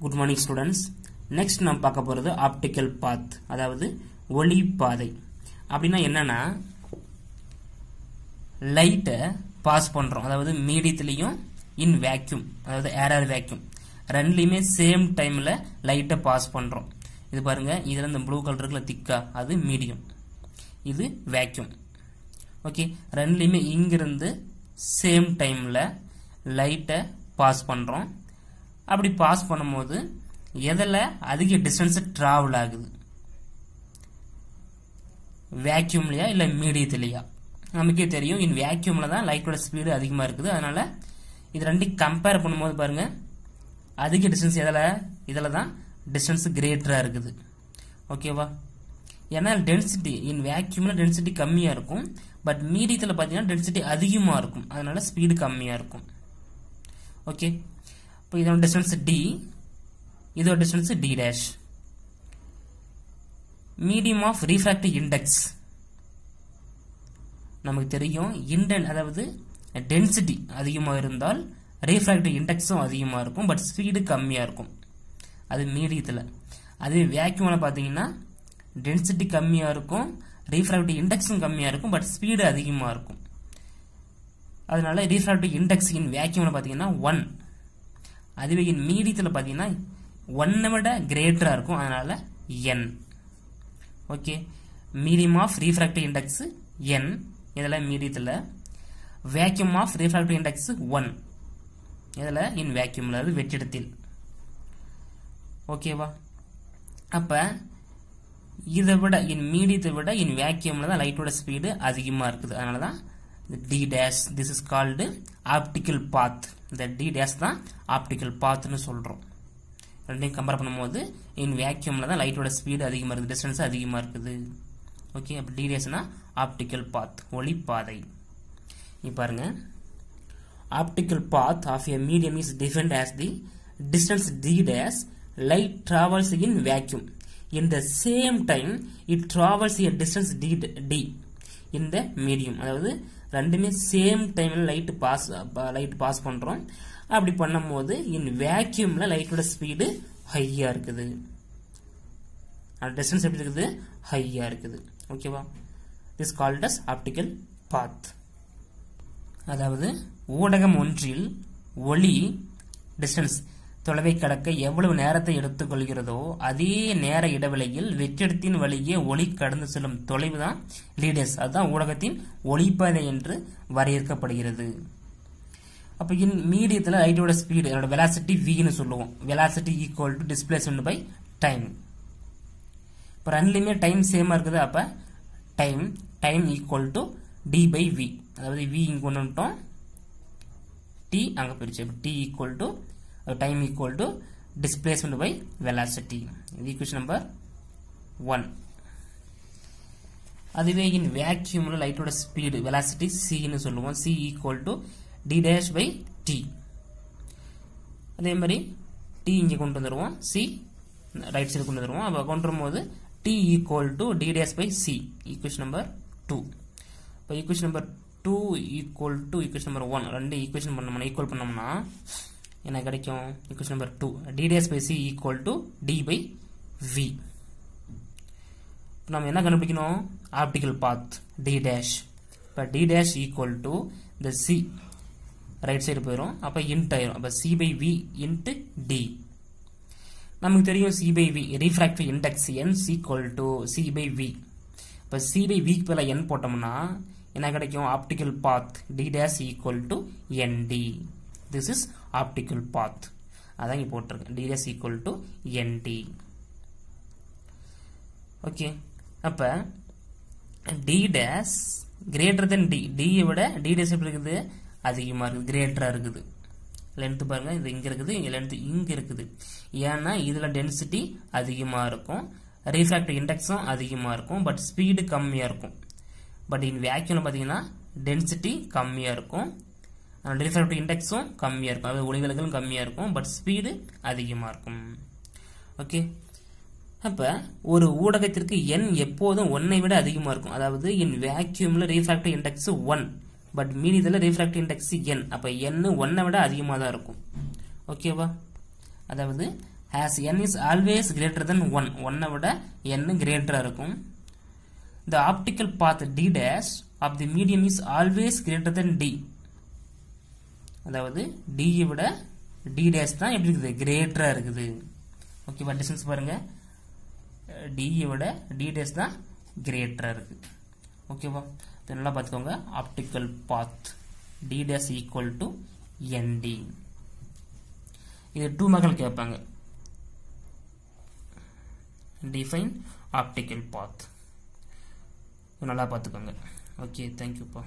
Good morning students. Next நாம் பார்க்க போறது optical path, அதாவது ஒளி பாதை. அப்படினா என்னன்னா லைட்ட பாஸ் பண்றோம், அதாவது மீடியத்திலயும் in vacuum, அதாவது air vacuum ரெண்டுலயுமே சேம் டைம்ல லைட்ட பாஸ் பண்றோம். இது பாருங்க, இதுல இந்த ப்ளூ கலர் இருக்குல திக்கா, அது மீடியம், இது வேக்யூம். ஓகே, ரெண்டுலயுமே இங்க இருந்து சேம் டைம்ல லைட்ட பாஸ் பண்றோம். அப்படி பாஸ் பண்ணும்போது எதல அதிக டிஸ்டன்ஸ் டிராவல் ஆகுது, வேக்யூம்லயா இல்ல மீடியத்திலயா? நமக்கே தெரியும் இன் வேக்யூம்ல தான் லைட்டோட ஸ்பீடு அதிகமா இருக்குது. அதனால இது ரெண்டையும் கம்பேர் பண்ணும்போது பாருங்க, அதிக டிஸ்டன்ஸ் இதுல தான் டிஸ்டன்ஸ் கிரேட்டரா இருக்குது. ஓகேவா? ஏன்னா டென்சிட்டி இன் வேக்யூம்ல டென்சிட்டி கம்மியா இருக்கும், பட் மீடியத்துல பாத்தீங்கன்னா டென்சிட்டி அதிகமா இருக்கும், அதனால ஸ்பீடு கம்மியா இருக்கும். ஓகே, இப்போ இதோட டிஸ்டன்ஸ் d, இதோட distance d dash. Medium of refractive index நமக்கு தெரியும், அதாவது டென்சிட்டி அதிகமா இருந்தால் ரீஃப்ராக்டிவ் இண்டெக்ஸும் அதிகமா இருக்கும், பட் ஸ்பீடு கம்மியா இருக்கும், அது மீடியத்துல. அது வேக்யூம்ல பாத்தீங்கன்னா டென்சிட்டி கம்மியா இருக்கும், ரீஃப்ராக்டிவ் இண்டெக்ஸும் கம்மியா இருக்கும், பட் ஸ்பீடு அதிகமா இருக்கும். அதனால ரீஃப்ராக்டிவ் இண்டெக்ஸ் இன் வேக்யூம்ல பாத்தீங்கன்னா 1, அதுவே இன் மீடியத்துல பாத்தீங்கன்னா 1 விட கிரேட்டரா இருக்கும், அதனால n. Okay, medium of refractive index n, இதெல்லாம் மீடியத்துல. வேக்யூம் ஆஃப் ரீஃப்ராக்டிவ் இண்டெக்ஸ் 1, இதுல இன் வேக்யூம்ல, அது வெற்றிடத்தில். ஓகேவா? அப்ப இதை விட இன் மீடியத்தை விட இன் வேக்யூம்ல தான் லைட்டோட ஸ்பீடு அதிகமா இருக்குது, அதனாலதான் d dash, this is called optical path. இந்த d dash தான் optical path னு சொல்றோம். ரெண்டையும் கம்பேர் பண்ணும்போது இன் வேக்யூம்ல தான் லைட்டோட ஸ்பீடு அதிகமா இருக்குது, டிஸ்டன்ஸ் அதிகமா இருக்குது. ஓகே, அப்ப d dash னா optical path, ஒளி பாதை. இங்க பாருங்க, optical path of a medium is defined as the distance d dash light travels in vacuum. In the same time it travels a distance d in the medium. அதாவது ரெண்டுமே same டைம்ல light pass பண்றோம். அப்படி பண்ணும்போது இன் வேக்யூம்ல லைட்டோட speed ஹையா இருக்குது, அந்த டிஸ்டன்ஸ் எப்படி இருக்குது, ஹையா இருக்குது. ஓகேவா? திஸ் கால்ட் அஸ் ஆப்டிகல் பாத். அதாவது ஊடகம் ஒன்றில் ஒளி டிஸ்டன்ஸ் தொலைவை கடக்க எவ்வளவு நேரத்தை எடுத்துக்கொள்கிறதோ அதே நேர இடைவெளியில் வெற்றிடத்தின் வழியே ஒளி கடந்து செல்லும் தொலைவு தான் ரேடியஸ். அதுதான் ஊடகத்தின் ஒளிப்பாதை என்று வரையறுக்கப்படுகிறது. அப்ப இன் மீடியத்துல லைட்டோட ஸ்பீடு, அதோட வெலாசிட்டி v னு சொல்லுவோம். Velocity equal to displacement by time. இப்ப ரெண்டுலயுமே டைம் சேமா இருக்குது, அப்ப time equal to d by v. அதாவது v இங்க கொண்டு வந்துட்டோம், t அங்க போயிடுச்சு. t equal to time equal to displacement by velocity. இது equation number 1. அதுவே in vacuum லைட்டோட ஸ்பீடு velocity c னு சொல்லுவோம். c equal to d dash by t. அதே மாதிரி t இங்க கொண்டு வந்துருவோம், c ரைட் சைடு கொண்டு வந்துருவோம். அப்ப கொண்டு வரும்போது t equal to d dash by c, equation number 2. இப்போ equation number 2 equal to equation number 1 ரெண்டு ஈக்குவேஷன் பண்ணோம்னா ஈக்குவல் பண்ணோம்னா என்ன கிடைக்கும்? equation number 2, d dash by c equal to d by v. நம்ம என்ன கண்டுபிடிக்கணும்? ஆப்டிகல் பாத் d dash. இப்ப d dash equal to the c right side போயிரும், அப்ப இன்ட் ஆயிரும். அப்ப c by v into d. நமக்கு தெரியும் c by v refractive index n equal to c by v. இப்ப c by v க்கு பதிலா n போட்டோம்னா என்ன கிடைக்கும்? Optical path d dash equal to nd. This is optical path. அதான் இங்க போட்டிருக்கேன், d dash equal to nd. Okay, அப்ப d dash greater than d, d விட d dash எப்படி இருக்குது? அதிகமா இருக்குது, கிரேட்டரா இருக்குது. லென்த் பாருங்க, இது இங்க இருக்குது, லென்த் இங்க இருக்குது. ஏன்னா இதுல டென்சிட்டி அதிகமா இருக்கும், ரீஃப்ராக்டிவ் இண்டெக்ஸும் அதிகமா இருக்கும், பட் ஸ்பீடு கம்மியா இருக்கும். பட் இன் வேக்யூம்ல பாத்தீங்கன்னா டென்சிட்டி கம்மியா இருக்கும், ரீஃப்ராக்டிவ் இண்டெக்ஸும் கம்மியா இருக்கும், அதாவது ஒளிவிலகலும் கம்மியா இருக்கும், பட் ஸ்பீடு அதிகமா இருக்கும். ஓகே, அப்ப ஒரு ஊடகத்திற்கு n எப்போதும் 1 விட அதிகமா இருக்கும். அதாவது இன் வேக்யூம்ல ரீஃப்ராக்டிவ் இண்டெக்ஸ் 1, பட் மீடியத்துல ரீஃப்ராக்டிவ் இண்டெக்ஸ் n. அப்ப n 1 விட அதிகமா தான் இருக்கும். ஓகேவா? அதாவது as n is always greater than 1 1 விட n greater இருக்கும். The optical path d dash of the median is always greater than d. அதாவது d விட d dash தான் எப்படி இருக்குது greater இருக்குது. ஓகேவா டிஸ்டன்ஸ் பாருங்க d விட d dash தான் greater இருக்கு. ஓகேவா நல்லா பார்த்துக்கோங்க optical path d dash equal to nd. இது 2 மார்க்ல கேட்பாங்க. Define optical path. நல்லா பார்த்துக்கோங்க. ஓகே, தேங்க்யூப்பா.